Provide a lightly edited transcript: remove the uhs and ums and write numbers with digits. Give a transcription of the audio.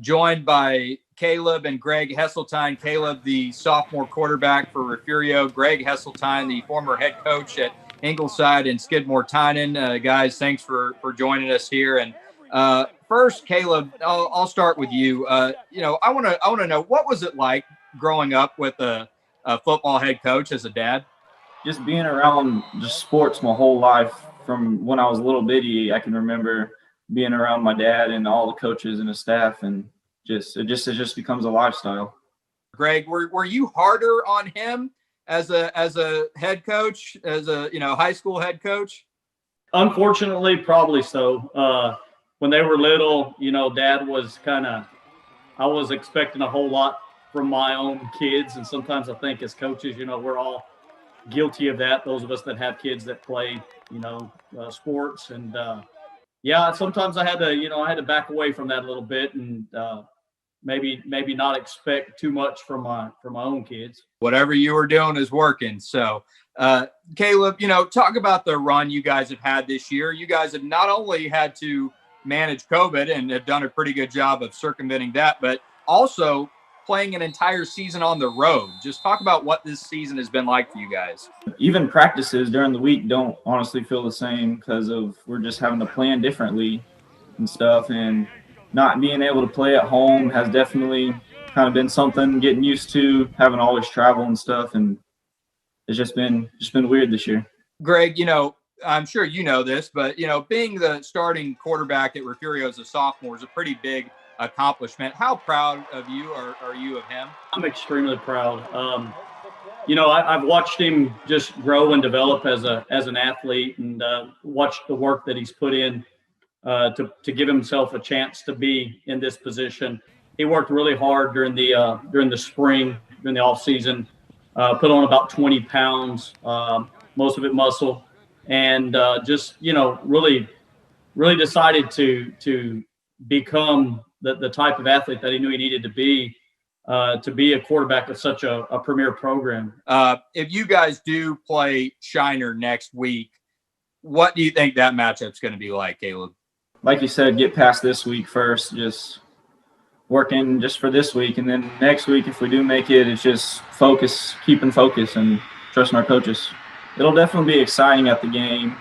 joined by Caleb and Graig Hesseltine. Caleb, the sophomore quarterback for Refugio. Graig Hesseltine, the former head coach at Ingleside and Skidmore-Tynan. Guys, thanks for joining us here. And first, Caleb, I'll start with you. I want to know, what was it like growing up with a football head coach as a dad? Just being around just sports my whole life. From when I was a little bitty, I can remember being around my dad and all the coaches and the staff, and it just becomes a lifestyle. Graig, were you harder on him as a head coach, as a high school head coach? Unfortunately, probably so. When they were little, Dad was I was expecting a whole lot from my own kids, and sometimes I think as coaches, we're all guilty of that. Those of us that have kids that play, sports, and sometimes I had to back away from that a little bit, and maybe not expect too much from my own kids. Whatever you were doing is working. So, Caleb, talk about the run you guys have had this year. You guys have not only had to manage COVID and have done a pretty good job of circumventing that, but also playing an entire season on the road. Just talk about what this season has been like for you guys. Even practices during the week don't honestly feel the same because we're just having to plan differently and stuff, and not being able to play at home has definitely kind of been something, getting used to having to always travel and stuff, and it's just been weird this year. Graig, I'm sure you know this, but being the starting quarterback at Refugio as a sophomore is a pretty big accomplishment. How proud of you are you of him? I'm extremely proud. I've watched him just grow and develop as an athlete, and watched the work that he's put in to give himself a chance to be in this position. He worked really hard during the spring, during the off season, put on about 20 pounds, most of it muscle, and really decided to become the type of athlete that he knew he needed to be a quarterback of such a premier program. If you guys do play Shiner next week, what do you think that matchup's going to be like, Caleb? Like you said, get past this week first, just working just for this week. And then next week, if we do make it, it's just keeping focus and trusting our coaches. It'll definitely be exciting at the game.